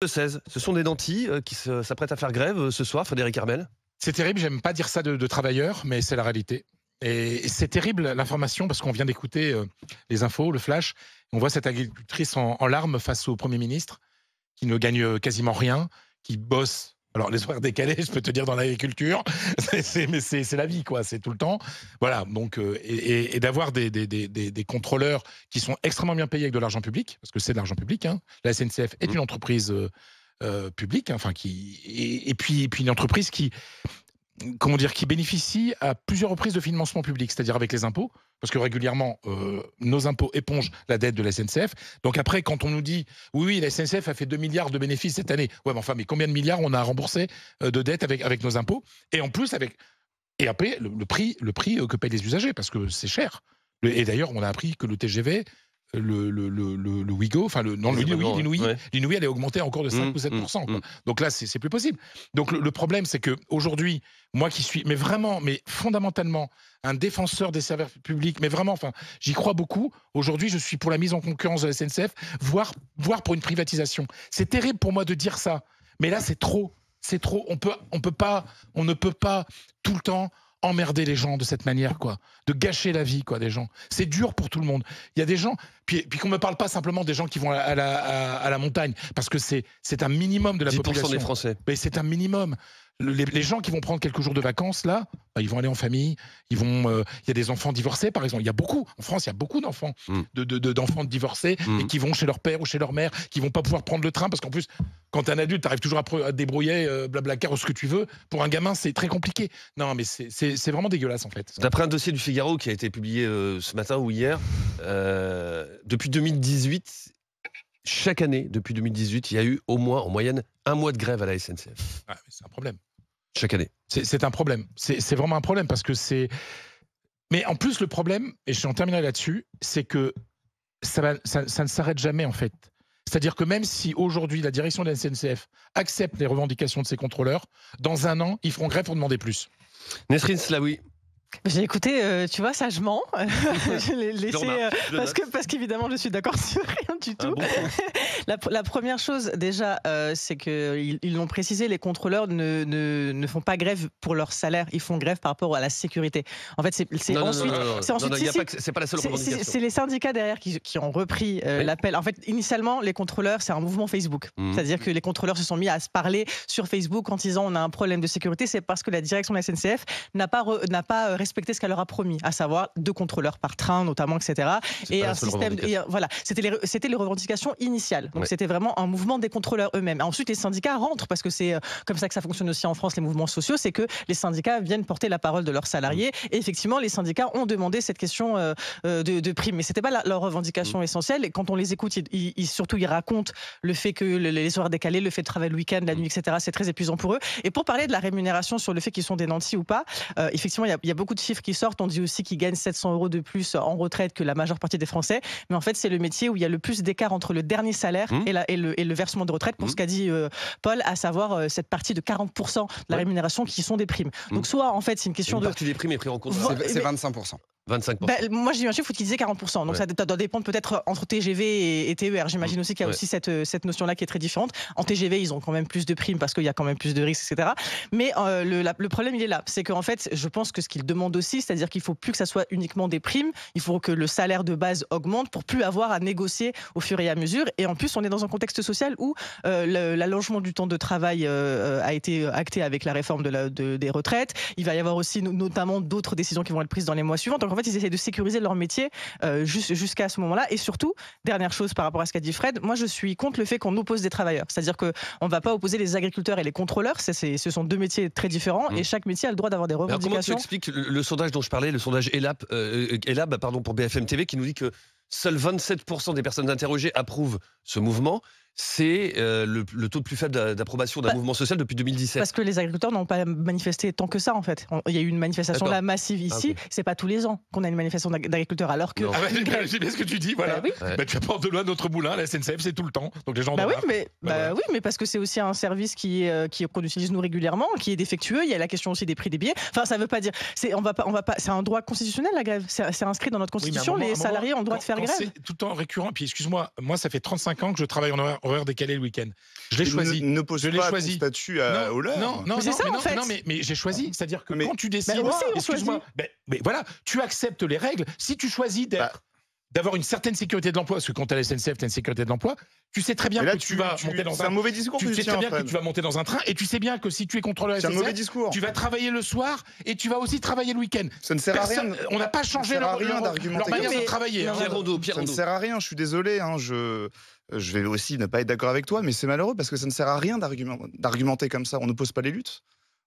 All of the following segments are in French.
Le 16, ce sont des nantis qui s'apprêtent à faire grève ce soir, Frédéric Armel. C'est terrible, j'aime pas dire ça de travailleurs, mais c'est la réalité. Et c'est terrible l'information parce qu'on vient d'écouter les infos, le flash. On voit cette agricultrice en larmes face au Premier ministre qui ne gagne quasiment rien, qui bosse. Alors les horaires décalés, je peux te dire dans l'agriculture, mais c'est la vie quoi, c'est tout le temps. Voilà, donc et d'avoir des contrôleurs qui sont extrêmement bien payés avec de l'argent public, parce que c'est de l'argent public. Hein. La SNCF est une entreprise publique, hein, enfin et puis une entreprise qui qui bénéficie à plusieurs reprises de financement public, c'est-à-dire avec les impôts, parce que régulièrement, nos impôts épongent la dette de la SNCF. Donc après, quand on nous dit « oui, la SNCF a fait 2 milliards de bénéfices cette année », ouais, mais enfin, mais combien de milliards on a remboursé de dettes avec nos impôts? Et en plus, et après, le prix que payent les usagers, parce que c'est cher. Et d'ailleurs, on a appris que le TGV, le Ouigo, enfin l'Inouï allait augmenter encore de 5 ou 7%. Quoi. Donc là, c'est plus possible. Donc le problème, c'est qu'aujourd'hui, moi qui suis, mais vraiment, mais fondamentalement, un défenseur des services publics, mais vraiment, enfin, j'y crois beaucoup. Aujourd'hui, je suis pour la mise en concurrence de la SNCF, voire pour une privatisation. C'est terrible pour moi de dire ça, mais là, c'est trop. C'est trop. On ne peut pas tout le temps emmerder les gens de cette manière, quoi, de gâcher la vie, quoi, des gens. C'est dur pour tout le monde. Il y a des gens, puis qu'on me parle pas simplement des gens qui vont à la montagne, parce que c'est un minimum de la population. 10% des Français. Mais c'est un minimum. Les gens qui vont prendre quelques jours de vacances, là, bah, ils vont aller en famille, il y a des enfants divorcés, par exemple. En France, il y a beaucoup d'enfants, d'enfants divorcés, et qui vont chez leur père ou chez leur mère, qui vont pas pouvoir prendre le train, parce qu'en plus, quand t'es un adulte, t'arrives toujours à te débrouiller, blablacar, ou ce que tu veux. Pour un gamin, c'est très compliqué. Non, mais c'est vraiment dégueulasse, en fait. D'après un dossier du Figaro qui a été publié ce matin ou hier, depuis 2018, chaque année, depuis 2018, il y a eu au moins, en moyenne, 1 mois de grève à la SNCF. Ah, c'est un problème. Chaque année. C'est un problème. C'est vraiment un problème parce que c'est. Mais en plus, le problème, et je suis en terminale là-dessus, c'est que ça ne s'arrête jamais, en fait. C'est-à-dire que même si aujourd'hui la direction de la SNCF accepte les revendications de ses contrôleurs, dans un an, ils feront grève pour demander plus. Nesrine Slaoui. J'ai écouté, tu vois, sagement. Je l'ai laissé parce qu'évidemment, je suis d'accord sur rien du tout. La première chose, déjà, c'est qu'ils l'ont précisé, les contrôleurs ne font pas grève pour leur salaire, ils font grève par rapport à la sécurité. En fait, c'est ensuite, c'est pas la seule revendication. C'est les syndicats derrière qui ont repris l'appel. En fait, initialement, les contrôleurs, c'est un mouvement Facebook. C'est-à-dire que les contrôleurs se sont mis à se parler sur Facebook en disant on a un problème de sécurité. C'est parce que la direction de la SNCF n'a pas respecter ce qu'elle leur a promis, à savoir 2 contrôleurs par train, notamment, etc. Et un système. Voilà, c'était les revendications initiales. Donc c'était vraiment un mouvement des contrôleurs eux-mêmes. Ensuite, les syndicats rentrent parce que c'est comme ça que ça fonctionne aussi en France, les mouvements sociaux, c'est que les syndicats viennent porter la parole de leurs salariés. Et effectivement, les syndicats ont demandé cette question de prime, mais c'était pas leur revendication essentielle. Et quand on les écoute, surtout ils racontent le fait que les horaires décalés, le fait de travailler le week-end, la nuit, etc. C'est très épuisant pour eux. Et pour parler de la rémunération sur le fait qu'ils sont des nantis ou pas, effectivement, il y a beaucoup de chiffres qui sortent. On dit aussi qu'ils gagnent 700 € de plus en retraite que la majeure partie des Français. Mais en fait, c'est le métier où il y a le plus d'écart entre le dernier salaire et le versement de retraite, pour ce qu'a dit Paul, à savoir cette partie de 40% de la rémunération qui sont des primes. Donc soit, en fait, c'est une question une partie des primes est prise en compte. C'est 25%. 25%. Moi, j'ai eu un chiffre qui disait 40%. Donc, ça doit dépendre peut-être entre TGV et TER. J'imagine aussi qu'il y a aussi cette notion-là qui est très différente. En TGV, ils ont quand même plus de primes parce qu'il y a quand même plus de risques, etc. Mais le problème, il est là. C'est qu'en fait, je pense que ce qu'ils demandent aussi, c'est-à-dire qu'il ne faut plus que ça soit uniquement des primes. Il faut que le salaire de base augmente pour plus avoir à négocier au fur et à mesure. Et en plus, on est dans un contexte social où l'allongement du temps de travail a été acté avec la réforme des retraites. Il va y avoir aussi notamment d'autres décisions qui vont être prises dans les mois suivants. Donc, en fait, ils essaient de sécuriser leur métier jusqu'à ce moment-là. Et surtout, dernière chose par rapport à ce qu'a dit Fred, moi je suis contre le fait qu'on oppose des travailleurs. C'est-à-dire qu'on ne va pas opposer les agriculteurs et les contrôleurs. Ce sont 2 métiers très différents et chaque métier a le droit d'avoir des revendications. Alors comment tu expliques le sondage dont je parlais, le sondage Elab pour BFM TV, qui nous dit que seuls 27% des personnes interrogées approuvent ce mouvement? C'est le taux le plus faible d'approbation d'un mouvement social depuis 2017. Parce que les agriculteurs n'ont pas manifesté tant que ça, en fait. Il y a eu une manifestation là massive ici. C'est pas tous les ans qu'on a une manifestation d'agriculteurs, alors que. J'ai bien ce que tu dis, voilà. Tu apportes de l'eau à notre moulin, la SNCF, c'est tout le temps. Donc les gens. Oui, mais parce que c'est aussi un service qu'on utilise nous régulièrement, qui est défectueux. Il y a la question aussi des prix des billets. Enfin, ça veut pas dire. C'est un droit constitutionnel, la grève. C'est inscrit dans notre constitution. Les salariés ont le droit de faire grève. C'est tout le temps récurrent. Puis excuse-moi, moi ça fait 35 ans que je travaille en horaire décalé le week-end. Je l'ai choisi. Ne pose Je l'ai pas choisi. ton statut au leur. Mais c'est ça, en fait. mais j'ai choisi. C'est-à-dire que Mais- quand tu décides, aussi, on excuse-moi, mais voilà, tu acceptes les règles. Si tu choisis d'avoir une certaine sécurité de l'emploi, parce que quand tu as la SNCF, tu as une sécurité de l'emploi, tu sais très bien Mais là, que tu vas monter dans c'est un mauvais discours. tu que sais tiens, très bien que Fred. tu vas monter dans un train et tu sais bien que si tu es contrôleur C'est un mauvais SNCF, discours. tu vas travailler le soir et tu vas aussi travailler le week-end. Ça ne sert à rien. On n'a pas changé sert à leur rien d'argumenter manière comme de ça. travailler. Non, hein. Pierre Rondeau, Ça ne sert à rien, je suis désolé. Je vais aussi ne pas être d'accord avec toi, mais c'est malheureux parce que ça ne sert à rien d'argumenter comme ça. On n'oppose pas les luttes.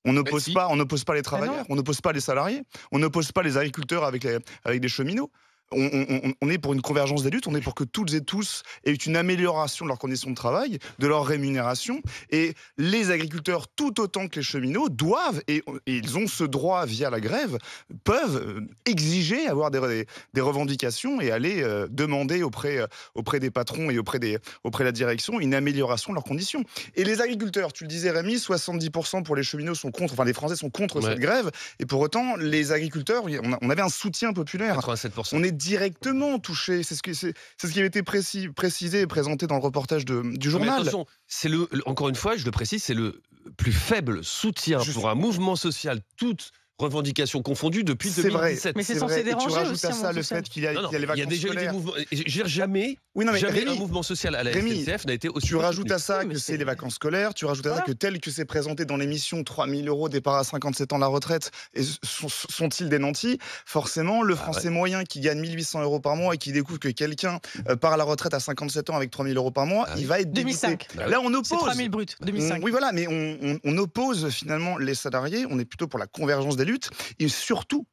On n'oppose si. pas, on n'oppose pas les travailleurs, on n'oppose pas les salariés, on n'oppose pas les agriculteurs avec les cheminots. On est pour une convergence des luttes, on est pour que toutes et tous aient une amélioration de leurs conditions de travail, de leur rémunération. Et les agriculteurs, tout autant que les cheminots, doivent, et ils ont ce droit via la grève, peuvent exiger, avoir des revendications et aller demander auprès des patrons et auprès de la direction une amélioration de leurs conditions. Et les agriculteurs, tu le disais Rémi, 70% pour les cheminots sont contre, enfin les Français sont contre cette grève, et pour autant les agriculteurs, on avait un soutien populaire. 87%. On est directement touché. C'est ce qui avait été précisé et présenté dans le reportage du Mais journal. attention, c'est encore une fois, je le précise, c'est le plus faible soutien pour un mouvement social, toute revendication confondue depuis C'est vrai. 2017. Mais c'est censé déranger Et tu rajoutes aussi, à un ça mouvement le social. fait qu'il y a Non, les il y a vacances déjà eu des scolaires. mouvements. Je veux dire, jamais Rémi, un mouvement social à la Rémi, SNCF n'a été aussi. Tu rajoutes à ça mais que c'est- c'est les vacances scolaires, tu rajoutes à ça que tel que c'est présenté dans l'émission 3 000 € départ à 57 ans la retraite, et sont-ils démentis? Forcément, le Français moyen qui gagne 1 800 € par mois et qui découvre que quelqu'un part à la retraite à 57 ans avec 3 000 € par mois, il va être dégoûté. 2005. Là, on C'est oppose. 3 000 bruts, 2005. Oui, voilà, mais on oppose finalement les salariés, on est plutôt pour la convergence des luttes, et surtout,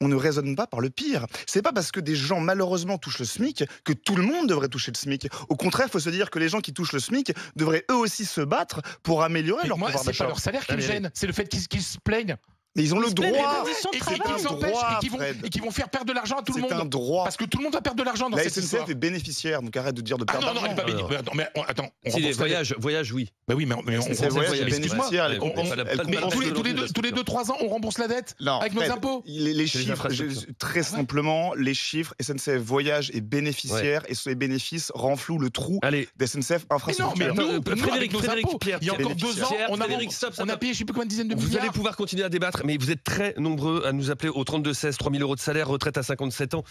on ne raisonne pas par le pire. C'est pas parce que des gens malheureusement touchent le SMIC que tout le monde devrait toucher le SMIC. Au contraire, il faut se dire que les gens qui touchent le SMIC devraient eux aussi se battre pour améliorer leur Moi, pouvoir c'est d'achat. pas leur salaire qui me gêne, c'est le fait qu'ils se plaignent. Mais ils ont le Ils se plaignent des droit. conditions de Et travail. qu'ils C'est un s'empêchent droit, et Fred. qui vont faire perdre de l'argent à tout le C'est un monde. droit. Parce que tout le monde va perdre de l'argent dans La cette SNCF histoire. est bénéficiaire, donc arrête de dire de Ah perdre non, non, elle d'argent. est pas bénéficiaire. Attends, on Si les rembourse la dette. voyages, oui. Bah oui, mais on SNCF rembourse Voyage la est dette. Excuse-moi, bénéficiaire, elle mais comprend- pas la- elle pas mais comprend- tous les 2-3 ans, on rembourse la dette Non, avec nos Fred, impôts. les chiffres, infrastructures. très simplement, les chiffres, SNCF Voyage est bénéficiaire et ces bénéfices renflouent le trou Allez, d'SNCF Mais non, Infrastructure. mais nous, Frédéric, avec nos Frédéric, impôts, Pierre, il y a encore 2 ans, Pierre, on a Frédéric, stop, payé je sais plus combien de dizaines de vous milliards. allez pouvoir continuer à débattre, mais vous êtes très nombreux à nous appeler au 32-16, 3 000 € de salaire, retraite à 57 ans.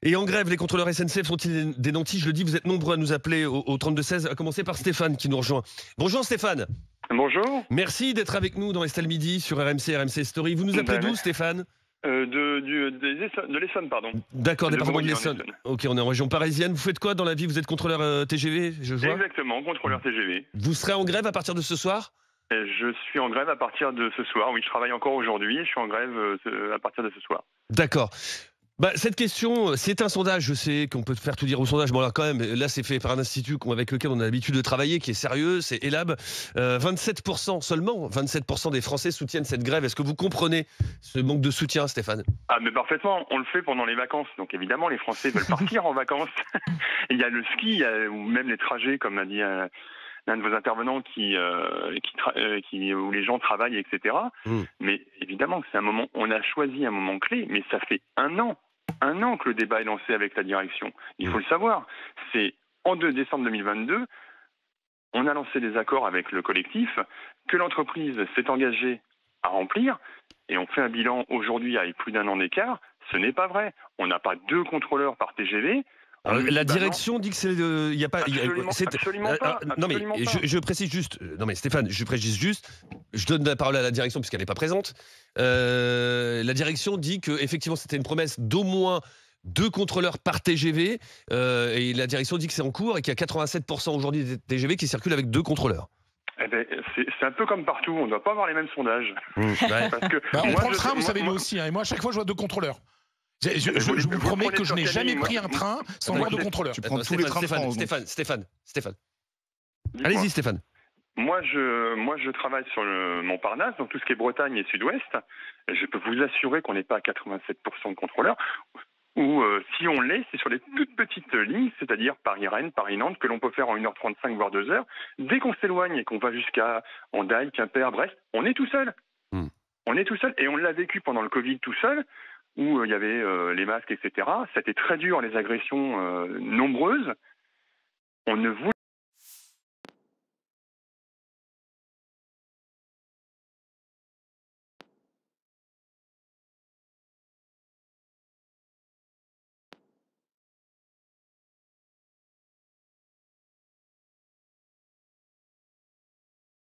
Et en grève, les contrôleurs SNCF sont-ils des nantis? Je le dis, vous êtes nombreux à nous appeler au 32-16, à commencer par Stéphane qui nous rejoint. Bonjour Stéphane. Bonjour. Merci d'être avec nous dans Estelle Midi sur RMC Story. Vous nous appelez d'où, Stéphane? De l'Essonne, pardon. D'accord, De département de Broglie, en l'Essonne. Essonne. Ok, on est en région parisienne. Vous faites quoi dans la vie? Vous êtes contrôleur TGV, je vois. Exactement, contrôleur TGV. Vous serez en grève à partir de ce soir? Je suis en grève à partir de ce soir. Oui, je travaille encore aujourd'hui. Je suis en grève à partir de ce soir. D'accord. Bah, cette question, c'est un sondage, je sais qu'on peut faire tout dire au sondage, mais alors quand même, là c'est fait par un institut avec lequel on a l'habitude de travailler, qui est sérieux, c'est Elab. 27% seulement, 27% des Français soutiennent cette grève. Est-ce que vous comprenez ce manque de soutien, Stéphane? Ah, mais parfaitement. On le fait pendant les vacances. Donc évidemment, les Français veulent partir en vacances. Il y a le ski, ou même les trajets, comme a dit l'un de vos intervenants, où les gens travaillent, etc. Mais évidemment que c'est un moment, on a choisi un moment clé, mais ça fait un an que le débat est lancé avec la direction. Il faut le savoir. C'est en 2 décembre 2022, on a lancé des accords avec le collectif que l'entreprise s'est engagée à remplir, et on fait un bilan aujourd'hui avec plus d'1 an d'écart. Ce n'est pas vrai. On n'a pas 2 contrôleurs par TGV. La direction dit que c'est il y a pas Absolument pas. non mais Absolument pas. je précise juste non mais Stéphane, je précise juste, je donne la parole à la direction puisqu'elle n'est pas présente. La direction dit que effectivement c'était une promesse d'au moins 2 contrôleurs par TGV et la direction dit que c'est en cours et qu'il y a 87% aujourd'hui des TGV qui circulent avec 2 contrôleurs. Eh ben, c'est un peu comme partout, on ne doit pas avoir les mêmes sondages. Ouais. Parce que Bah, on moi, prend le je- train, vous moi- savez, moi- nous aussi. Et moi, à chaque fois, je vois 2 contrôleurs. Je Vous vous promets prenez que je sur n'ai quelle jamais ligne, pris moi un train sans voir de contrôleurs. Tu prends tous les trains de France. donc. Stéphane. Dites-moi. Allez-y Stéphane. Moi, je travaille sur le Montparnasse, donc tout ce qui est Bretagne et Sud-Ouest. Je peux vous assurer qu'on n'est pas à 87% de contrôleurs. Ou si on l'est, c'est sur les toutes petites lignes, c'est-à-dire Paris-Rennes, Paris-Nantes, que l'on peut faire en 1h35, voire 2 heures. Dès qu'on s'éloigne et qu'on va jusqu'à Hendaye, Quimper, Brest, on est tout seul. On est tout seul. Et on l'a vécu pendant le Covid tout seul, où il y avait les masques, etc. C'était très dur, les agressions nombreuses. On ne voulait